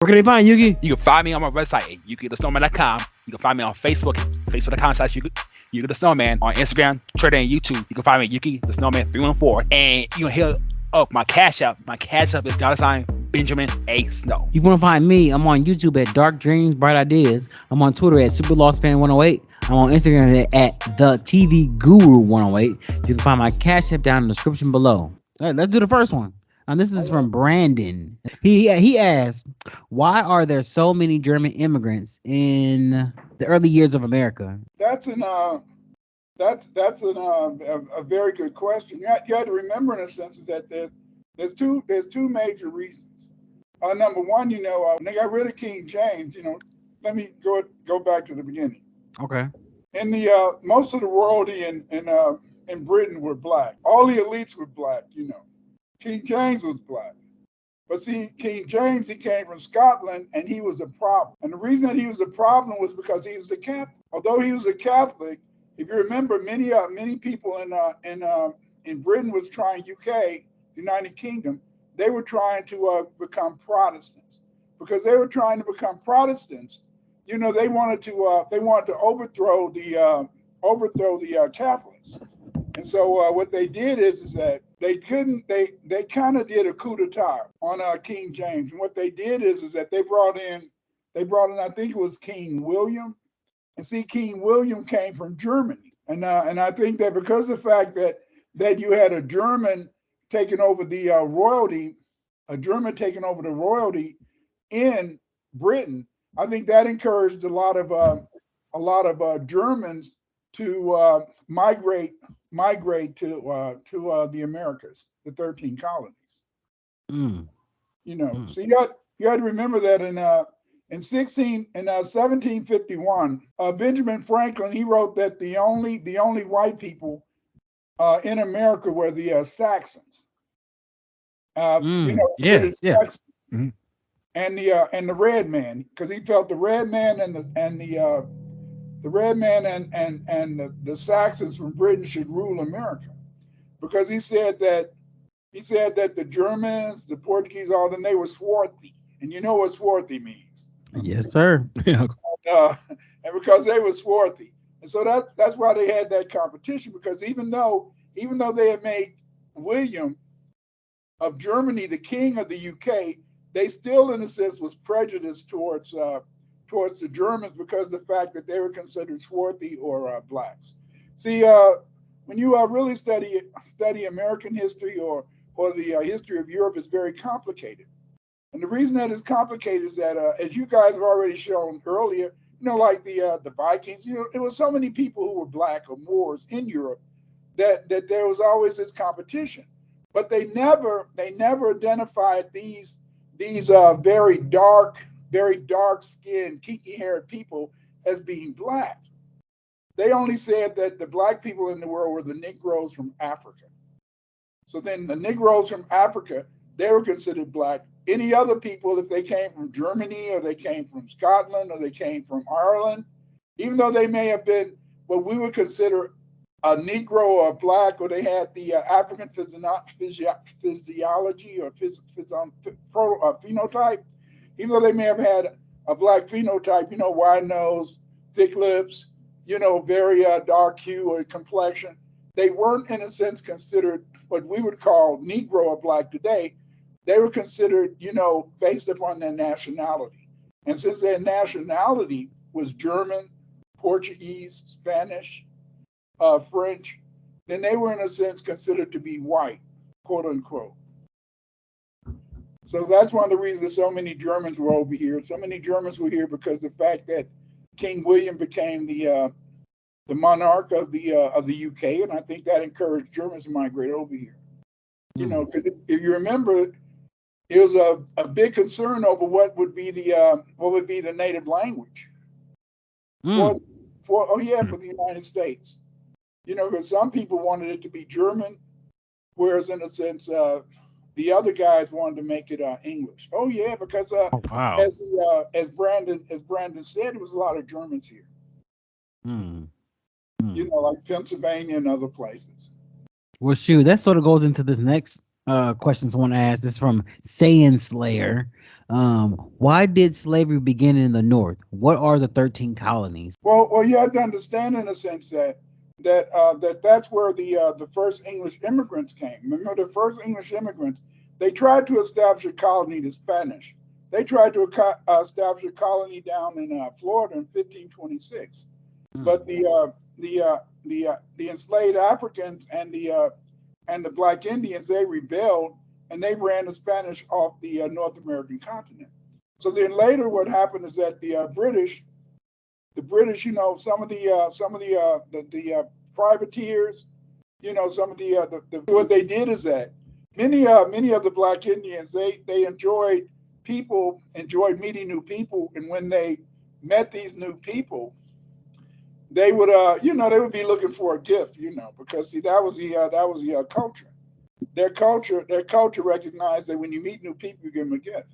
Where can they find Yuki? You can find me on my website at yukithesnowman.com. You can find me on Facebook, Facebook.com/Yuki the Snowman. On Instagram, Twitter, and YouTube, you can find me at Yuki the Snowman 314. And you can hit up my Cash App. My Cash App is $Benjamin A Snow. You want to find me? I'm on YouTube at Dark Dreams, Bright Ideas. I'm on Twitter at SuperLostFan108. I'm on Instagram at the TV Guru 108. You can find my Cash App down in the description below. All right, let's do the first one. And this is from Brandon. He asked, "Why are there so many German immigrants in the early years of America?" That's an a very good question. You have to remember, in a sense, is that there's two major reasons. Number one, when they got rid of King James, let me go back to the beginning. Okay. In the most of the royalty in Britain were black. All the elites were black. King James was black. But see, King James, he came from Scotland, and he was a problem. And the reason that he was a problem was because he was a Catholic. Although he was a Catholic, if you remember, many people in Britain was trying, UK, United Kingdom, they were trying to become Protestants. Because they were trying to become Protestants, they wanted to overthrow the Catholics. And so what they did is that they kind of did a coup d'etat on King James. And what they did is that they brought in, I think it was King William. And see, King William came from Germany. And I think that because of the fact that you had a German taking over the royalty, a German taking over the royalty in Britain, I think that encouraged a lot of Germans to migrate to the Americas, the 13 colonies. Mm. So you had to remember that in 1751, Benjamin Franklin, he wrote that the only white people in America were the Saxons. Yeah. Saxons. Mm-hmm. And the red man, because he felt the red man and the red man and the Saxons from Britain should rule America, because he said that the Germans, the Portuguese, all them, they were swarthy, and you know what swarthy means. Yes, sir. And because they were swarthy, and so that's why they had that competition. Because even though they had made William of Germany the king of the UK, they still, in a sense, was prejudiced towards the Germans because of the fact that they were considered swarthy or blacks. See, when you really study American history or the history of Europe, is very complicated. And the reason that it's complicated is that, as you guys have already shown earlier, like the Vikings, it was so many people who were black or Moors in Europe that there was always this competition. But they never identified these very dark skinned, kinky haired people as being black. They only said that the black people in the world were the Negroes from Africa. So then the Negroes from Africa, they were considered black. Any other people, if they came from Germany or they came from Scotland or they came from Ireland, even though they may have been what we would consider a Negro or a black, or they had the African physiology or phenotype, even though they may have had a black phenotype, wide nose, thick lips, very dark hue or complexion, they weren't, in a sense, considered what we would call Negro or black today. They were considered, based upon their nationality. And since their nationality was German, Portuguese, Spanish, French, then they were, in a sense, considered to be white, quote unquote. So that's one of the reasons so many Germans were over here. So many Germans were here because of the fact that King William became the monarch of the UK, and I think that encouraged Germans to migrate over here. Because if you remember, it was a big concern over what would be the native language for the United States. Because some people wanted it to be German, whereas in a sense, the other guys wanted to make it English. Oh yeah, because wow. As Brandon said, there was a lot of Germans here. Like Pennsylvania and other places. Well, shoot, that sort of goes into this next Question someone asked. This is from Saiyan Slayer. Why did slavery begin in the North? What are the 13 colonies? Well, you have to understand in a sense that's where the first English immigrants came. Remember, the first English immigrants, they tried to establish a colony to Spanish. They tried to establish a colony down in Florida in 1526, but Hmm. the enslaved Africans and the Black Indians, they rebelled and they ran the Spanish off the North American continent. So then later, what happened is that the British, some of the privateers, some of what they did is that many of the Black Indians, they enjoyed meeting new people, and when they met these new people, they would be looking for a gift, because see that was the culture. Their culture recognized that when you meet new people, you give them a gift.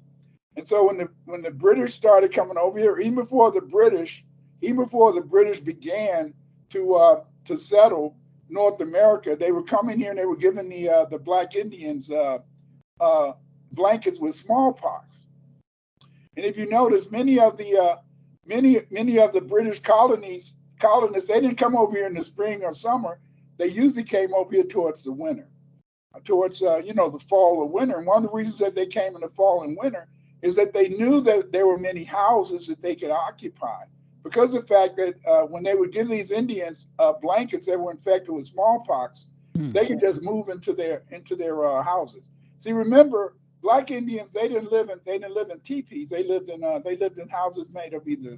And so when the British started coming over here, even before the British began to settle North America, they were coming here and they were giving the Black Indians uh, blankets with smallpox. And if you notice, many of the British colonists, they didn't come over here in the spring or summer. They usually came over here towards the winter, towards the fall or winter. And one of the reasons that they came in the fall and winter is that they knew that there were many houses that they could occupy, because of the fact that when they would give these Indians blankets that were infected with smallpox, Hmm. they could just move into their houses. See, remember, Black Indians, they didn't live in teepees. They lived in houses made of either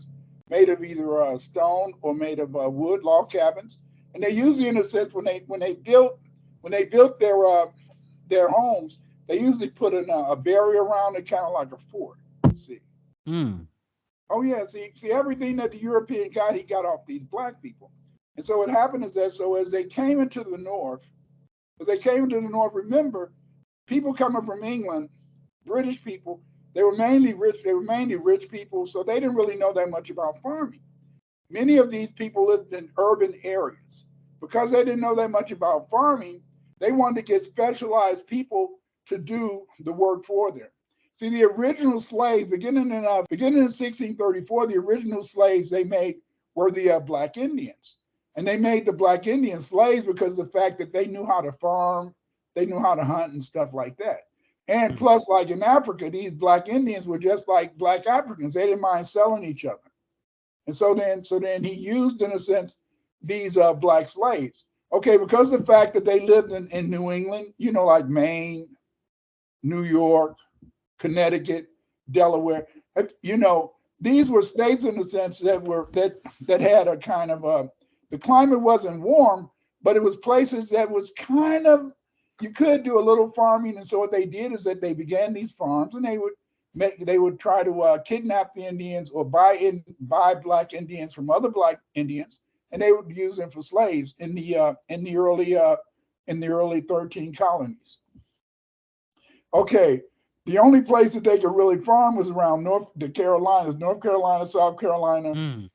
stone or made of wood, log cabins. And they usually, in a sense, when they built their homes, they usually put a barrier around it, kind of like a fort. See, Hmm. oh yeah, see, everything that the European got, he got off these Black people. And so what happened is that, so as they came into the north, remember, people coming from England, British people, they were mainly rich. They were mainly rich people, so they didn't really know that much about farming. Many of these people lived in urban areas. Because they didn't know that much about farming, they wanted to get specialized people to do the work for them. See, the original slaves, beginning in 1634, the original slaves they made were the Black Indians. And they made the Black Indian slaves because of the fact that they knew how to farm, they knew how to hunt and stuff like that. And Hmm. plus, like in Africa, these Black Indians were just like Black Africans. They didn't mind selling each other. And so then he used, in a sense, these Black slaves. Okay, because of the fact that they lived in New England, like Maine, New York, Connecticut, Delaware. You know, these were states in the sense that had a kind of the climate wasn't warm, but it was places that was kind of, you could do a little farming. And so what they did is that they began these farms, and they would try to kidnap the Indians or buy Black Indians from other Black Indians, and they would use them for slaves in the early 13 colonies. Okay, the only place that they could really farm was around the Carolinas, North Carolina, South Carolina, Hmm.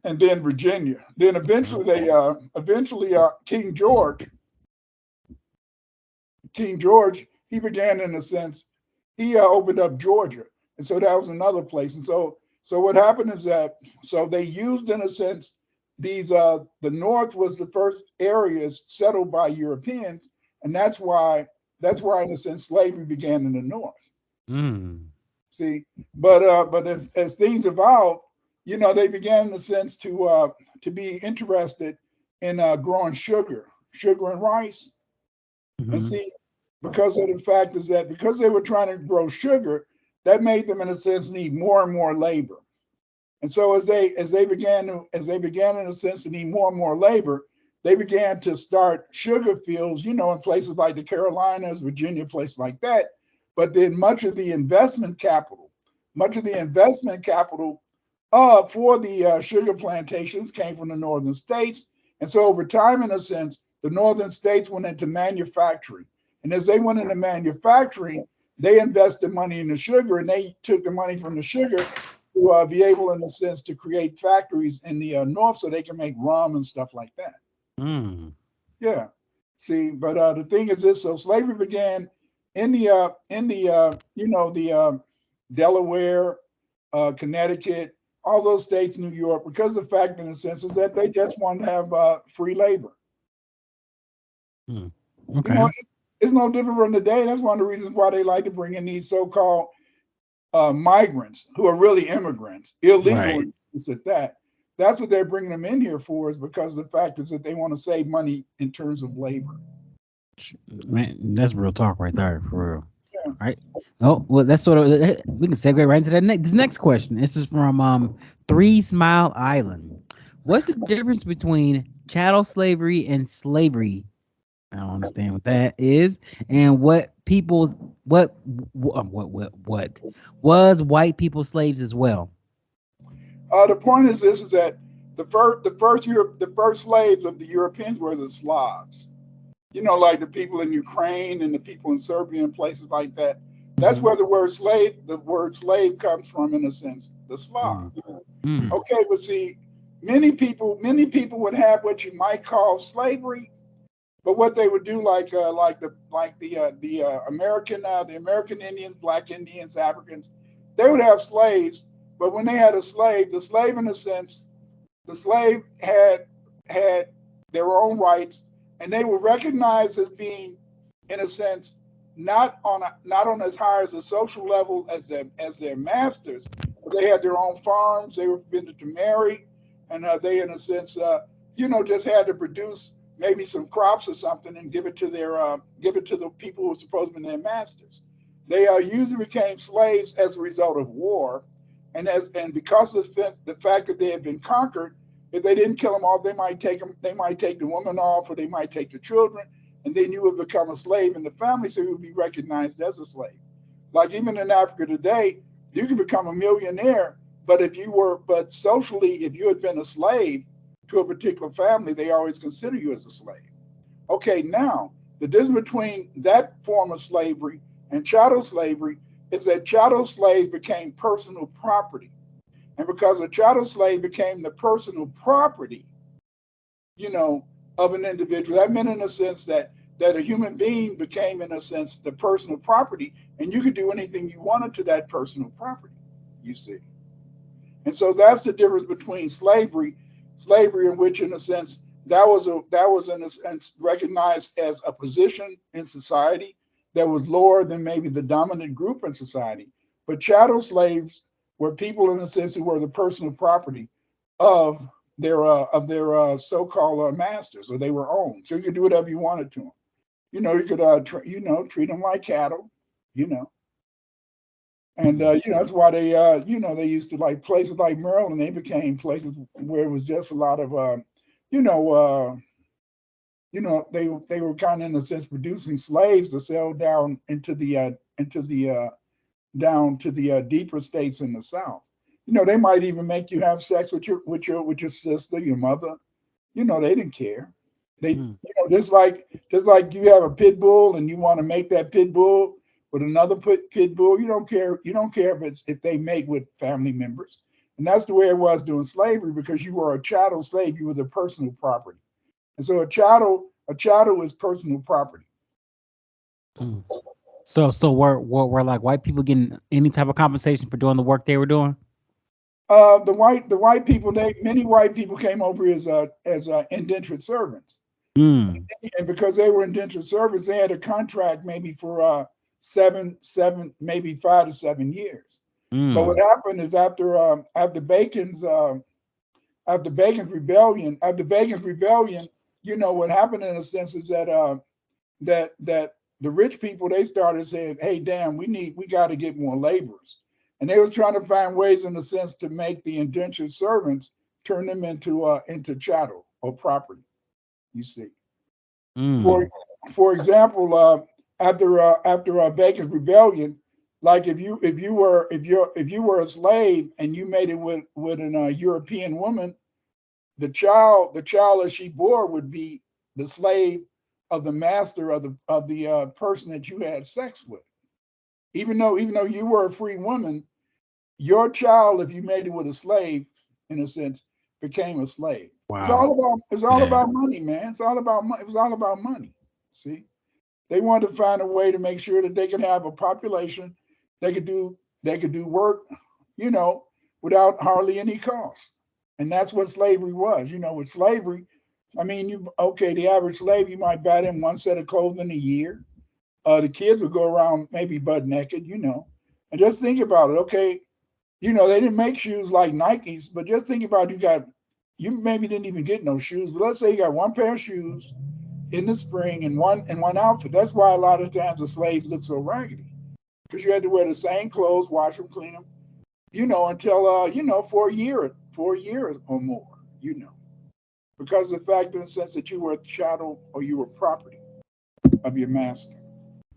and then Virginia. Then eventually King George, he began, in a sense, he opened up Georgia, and so that was another place. And so what happened is that, so they used, in a sense, the North was the first areas settled by Europeans, and that's why in a sense slavery began in the North. Hmm. See, but as things evolved, they began, in a sense, to be interested in growing sugar and rice. And Hmm. see, because of the fact is that because they were trying to grow sugar, that made them, in a sense, need more and more labor. And so as they began, in a sense, to need more and more labor, they began to start sugar fields, in places like the Carolinas, Virginia, places like that. But then much of the investment capital for the sugar plantations came from the northern states. And so over time, in a sense, the northern states went into manufacturing. And as they went into manufacturing, they invested money in the sugar, and they took the money from the sugar to be able, in a sense, to create factories in the north so they can make rum and stuff like that. Hmm. Yeah. See, but the thing is this: so slavery began. the Delaware, Connecticut, all those states, New York, because the fact in a sense is that they just want to have free labor. Hmm. You Okay. know, it's no different from today. That's one of the reasons why they like to bring in these so-called migrants who are really immigrants, illegal Right. immigrants at that. That's what they're bringing them in here for, is because the fact is that they want to save money in terms of labor. Man, that's real talk right there, for real. Yeah. Right. Oh, well, that's sort of, we can segue right into this next question. This is from 3 Smile Island. What's the difference between chattel slavery and slavery? I don't understand what that is. And what was white people slaves as well? The point is this: is that the first slaves of the Europeans were the Slavs. You know, like the people in Ukraine and the people in Serbia and places like that. That's Mm-hmm. where the word slave comes from, in a sense, the Slav. Mm-hmm. Okay, but see, many people would have what you might call slavery, but what they would do, the American Indians, Black Indians, Africans, they would have slaves. But when they had a slave, the slave, in a sense, the slave had their own rights, and they were recognized as being, in a sense, not on as high as a social level as their masters, but they had their own farms. They were permitted to marry, and they, in a sense, just had to produce maybe some crops or something and give it to the people who were supposed to be their masters. They usually became slaves as a result of war, and because of the fact that they had been conquered, if they didn't kill them all, they might take them. They might take the woman off, or they might take the children, and then you would become a slave in the family, so you would be recognized as a slave. Like even in Africa today, you can become a millionaire, but socially, if you had been a slave to a particular family, they always consider you as a slave. Okay, now the difference between that form of slavery and chattel slavery is that chattel slaves became personal property. And because a chattel slave became the personal property, you know, of an individual, that meant in a sense that a human being became, in a sense, the personal property, and you could do anything you wanted to that personal property, you see. And so that's the difference between slavery in which, in a sense, that was in a sense recognized as a position in society that was lower than maybe the dominant group in society. But chattel slaves were people, in a sense, who were the personal property of their so-called masters, or they were owned. So you could do whatever you wanted to them. You could treat them like cattle. You know, and that's why they used to, like places like Maryland. They became places where it was just a lot of you know uh, they were kind of, in a sense, producing slaves to sell down into the down to the deeper states in the South. They might even make you have sex with your sister, your mother. They didn't care. Just like you have a pit bull and you want to make that pit bull with another pit bull. You don't care. You don't care if they mate with family members. And that's the way it was during slavery, because you were a chattel slave. You were the personal property. And so a chattel is personal property. Mm. So were like white people getting any type of compensation for doing the work they were doing? The white people, many white people came over as indentured servants. Mm. And because they were indentured servants, they had a contract maybe for maybe 5 to 7 years. But what Mm. happened is after Bacon's rebellion, what happened in a sense is that the rich people, they started saying, "Hey, damn, we got to get more laborers," and they was trying to find ways, in a sense, to make the indentured servants turn them into chattel or property. You see. For Mm. for example, after Bacon's rebellion, like if you were a slave and you made it with an European woman, the child that she bore would be the slave of the master of the person that you had sex with. Even though you were a free woman, your child, if you made it with a slave, in a sense, became a slave. It's Wow. all about it's all Yeah. about money, man. It's all about money. It was all about money. See. They wanted to find a way to make sure that they could have a population they could do work, you know, without hardly any cost. And that's what slavery was. You know, with slavery, I mean, you okay, the average slave you might buy them one set of clothing a year. The kids would go around maybe butt naked, you know. And just think about it. Okay, you know, they didn't make shoes like Nikes, but just think about you maybe didn't even get no shoes, but let's say you got one pair of shoes in the spring and one outfit. That's why a lot of times the slaves look so raggedy. Because you had to wear the same clothes, wash them, clean them, you know, until you know, for a year or more, you know. Because of the fact in the sense that you were a chattel or you were property of your master.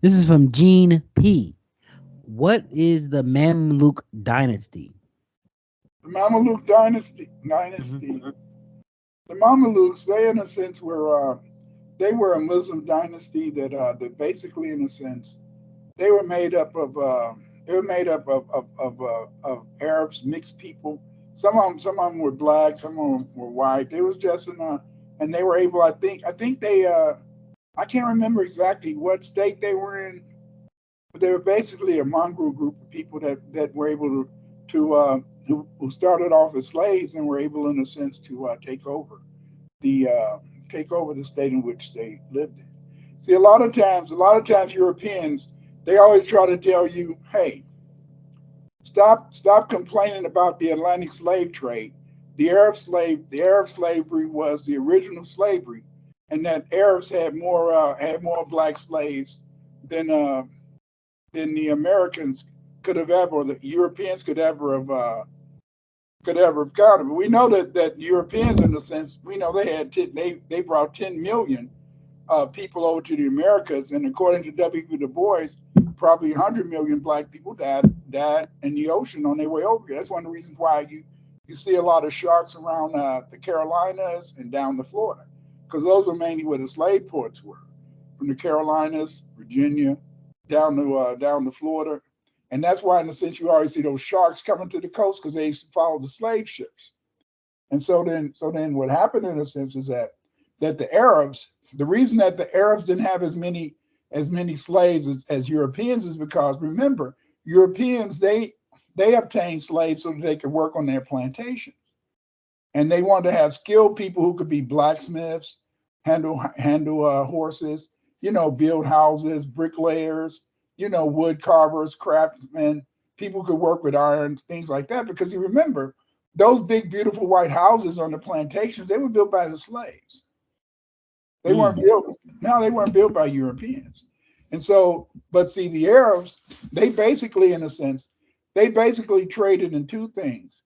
This is from Gene P. What is the Mamluk dynasty? The Mamluk Mhm. dynasty. The Mamluks, they in a sense were a Muslim dynasty that basically in a sense they were made up of of Arabs, mixed people. Some of them were black, some of them were white. It was just and they were able. I think they I can't remember exactly what state they were in, but they were basically a mongrel group of people that were able who started off as slaves and were able in a sense to the take over the state in which they lived in. See, a lot of times Europeans they always try to tell you, hey, stop complaining about the Atlantic slave trade. The Arab slavery was the original slavery, and that Arabs had more black slaves than uh, than the Americans could have ever, or the Europeans could ever have counted. But we know that Europeans, in a sense, we know they brought 10 million people over to the Americas, and according to W. Du Bois, probably 100 million black people died in the ocean on their way over here. That's one of the reasons why you see a lot of sharks around the Carolinas and down to Florida, because those were mainly where the slave ports were, from the Carolinas, Virginia, down to Florida, and that's why, in a sense, you always see those sharks coming to the coast because they used to follow the slave ships. And so then what happened in a sense is that the Arabs, the reason that the Arabs didn't have as many slaves as Europeans is because remember, Europeans they obtained slaves so that they could work on their plantations. And they wanted to have skilled people who could be blacksmiths, handle horses, you know, build houses, bricklayers, you know, wood carvers, craftsmen. People could work with iron, things like that. Because you remember, those big, beautiful white houses on the plantations, they were built by the slaves. They weren't Mm. built. No, they weren't built by Europeans. And so, but see, the Arabs, they basically, in a sense, they basically traded in two things.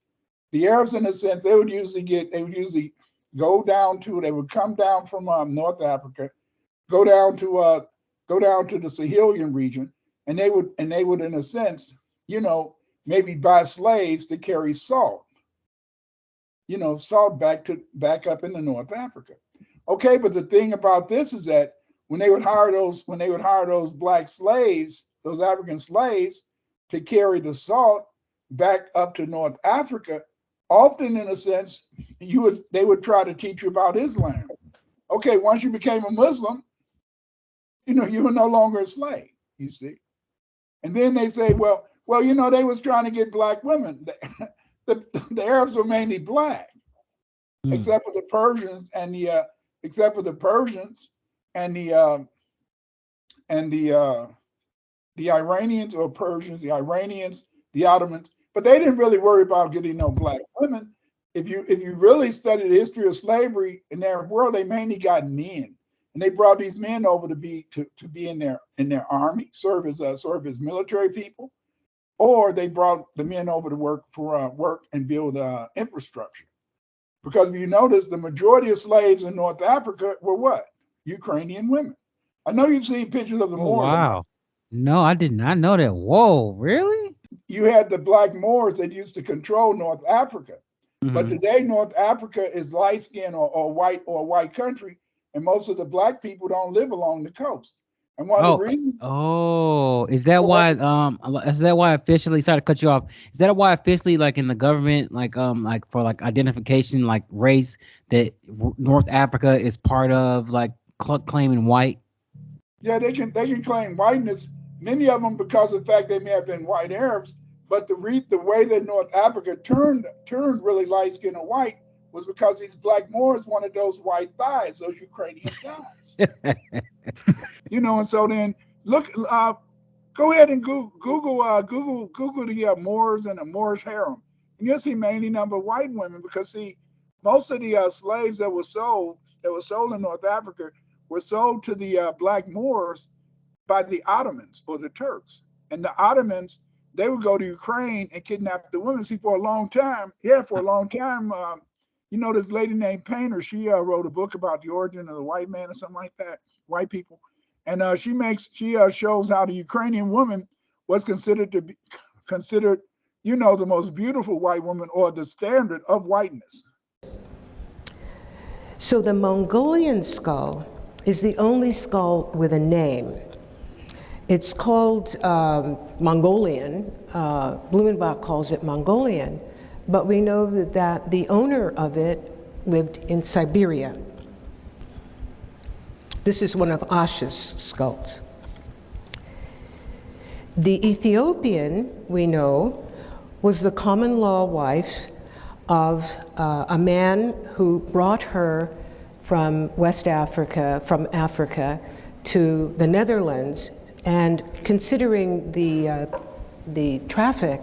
The Arabs, in a sense, they would usually they would come down from North Africa, go down to uh, go down to the Sahelian region, and they would, in a sense, you know, maybe buy slaves to carry salt, you know, salt back up into North Africa. Okay, but the thing about this is that when they would hire those black slaves, those African slaves, to carry the salt back up to North Africa, often in a sense, they would try to teach you about Islam. Okay, once you became a Muslim, you know, you were no longer a slave, you see. And then they say, you know, they was trying to get black women. The Arabs were mainly black, Mm. except for the Persians and except for the Persians and and the Iranians or Persians, the Iranians, the Ottomans, but they didn't really worry about getting no black women. If you really study the history of slavery in the Arab world, they mainly got men, and they brought these men over to be in their army, serve as military people, or they brought the men over to work and build infrastructure. Because if you notice, the majority of slaves in North Africa were what? Ukrainian women. I know you've seen pictures of the Oh Moors. wow. No, I did not know that. Whoa, really? You had the black Moors that used to control North Africa. But Hmm. today, North Africa is light skin or a white country, and most of the black people don't live along the coast. And one of the Oh, reasons, is that well, why? Is that why officially? Sorry to cut you off. Is that why officially, like in the government, like for like identification, like race, that North Africa is part of like claiming white? Yeah, they can claim whiteness. Many of them because of the fact they may have been white Arabs, but the way that North Africa turned really light skinned or white was because these black Moors wanted those white thighs, those Ukrainian thighs. And so then look, go ahead and Google the Moors and the Moorish harem, and you'll see mainly number of white women because see, most of the slaves that were sold in North Africa were sold to the black Moors by the Ottomans or the Turks, and the Ottomans they would go to Ukraine and kidnap the women. See, for a long time, this lady named Painter, she wrote a book about the origin of the white man or something like that, white people, and she shows how the Ukrainian woman was considered the most beautiful white woman or the standard of whiteness. So the Mongolian skull is the only skull with a name. It's called Mongolian. Blumenbach calls it Mongolian, but we know that the owner of it lived in Siberia. This is one of Ash's skulls. The Ethiopian, we know, was the common law wife of a man who brought her from from Africa to the Netherlands, and considering the traffic,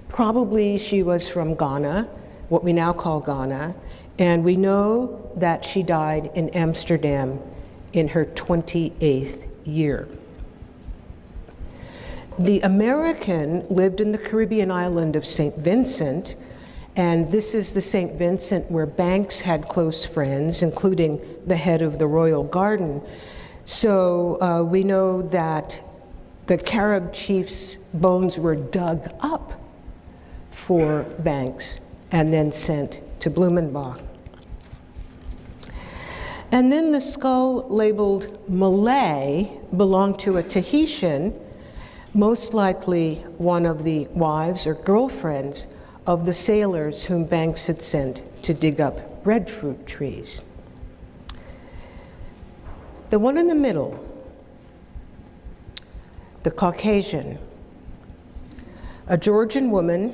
probably she was from Ghana, what we now call Ghana, and we know that she died in Amsterdam in her 28th year. The American lived in the Caribbean island of St. Vincent, and this is the St. Vincent where Banks had close friends, including the head of the Royal Garden. So we know that the Carib chief's bones were dug up for Banks and then sent to Blumenbach. And then the skull labeled Malay belonged to a Tahitian, most likely one of the wives or girlfriends of the sailors whom Banks had sent to dig up breadfruit trees. The one in the middle, the Caucasian, a Georgian woman,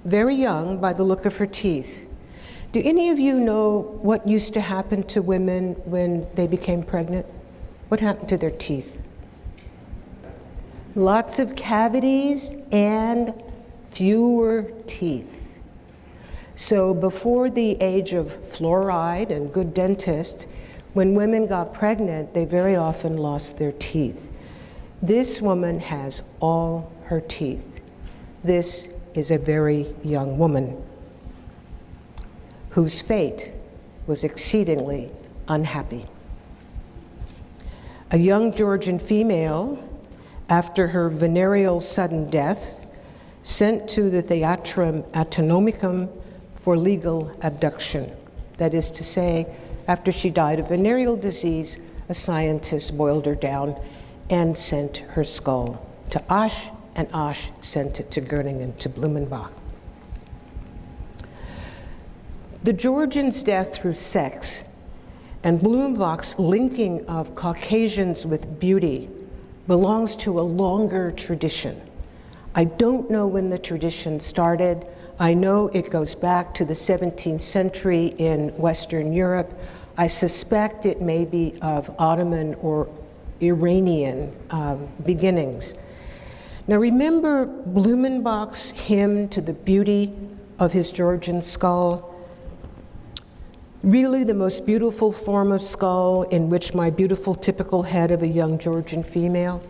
very young by the look of her teeth. Do any of you know what used to happen to women when they became pregnant? What happened to their teeth? Lots of cavities and fewer teeth. So before the age of fluoride and good dentists, when women got pregnant, they very often lost their teeth. This woman has all her teeth. This is a very young woman whose fate was exceedingly unhappy. A young Georgian female, after her venereal sudden death, sent to the Theatrum Anatomicum for legal abduction. That is to say, after she died of venereal disease, a scientist boiled her down and sent her skull to Asch, and Asch sent it to Göttingen, to Blumenbach. The Georgian's death through sex and Blumenbach's linking of Caucasians with beauty belongs to a longer tradition. I don't know when the tradition started. I know it goes back to the 17th century in Western Europe. I suspect it may be of Ottoman or Iranian beginnings. Now remember Blumenbach's hymn to the beauty of his Georgian skull? Really the most beautiful form of skull, in which my beautiful typical head of a young Georgian female.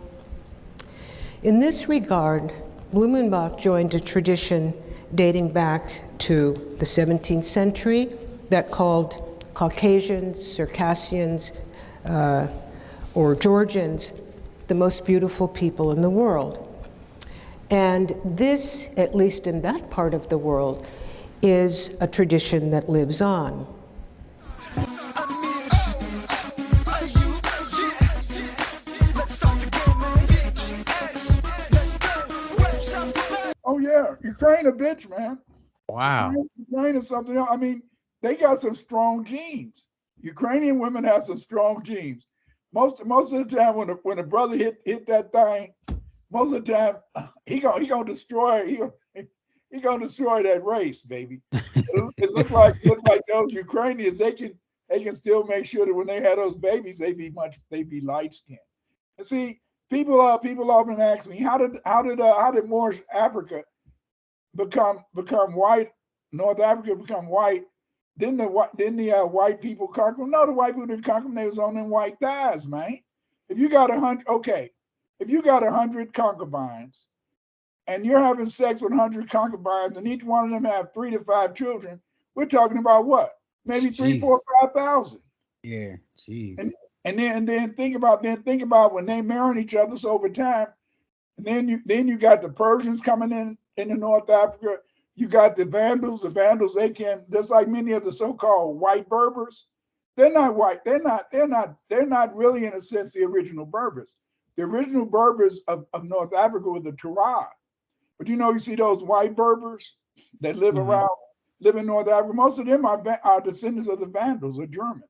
In this regard, Blumenbach joined a tradition dating back to the 17th century that called Caucasians, Circassians, or Georgians the most beautiful people in the world. And this, at least in that part of the world, is a tradition that lives on. Oh yeah, Ukraine a bitch, man. Wow. Ukraine is something else. I mean, they got some strong genes. Ukrainian women have some strong genes. Most of the time when a brother hit that thing, most of the time he gonna destroy he gonna destroy that race, baby. It look like those Ukrainians, they can still make sure that when they have those babies, they be light skinned. And see, people often ask me, how did Moorish Africa become white? North Africa become white? Didn't the white people conquer them? No, the white people didn't conquer them. They was on them white thighs, man. If you got 100 concubines, and you're having sex with 100 concubines, and each one of them have 3 to 5 children, we're talking about what? Maybe 3, 4, 5,000. Yeah, jeez. And then think about when they marry each other over time. And then you got the Persians coming in the North Africa. You got the Vandals. The Vandals, they can, just like many of the so-called white Berbers. They're not white. They're not really, in a sense, the original Berbers. The original Berbers of North Africa were the Tuareg. But you see those white Berbers that live in North Africa. Most of them are descendants of the Vandals or German.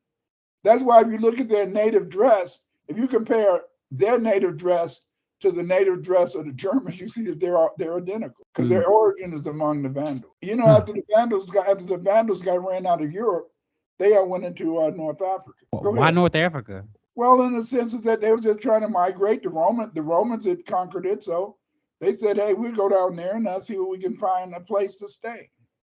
That's why if you look at their native dress, if you compare their native dress to the native dress of the Germans, you see that they're identical because their origin is among the Vandals. After the Vandals got ran out of Europe, they all went into North Africa. Why North Africa? Well, in the sense of that they were just trying to migrate. The Romans had conquered it, so they said, "Hey, we'll go down there and see where we can find a place to stay."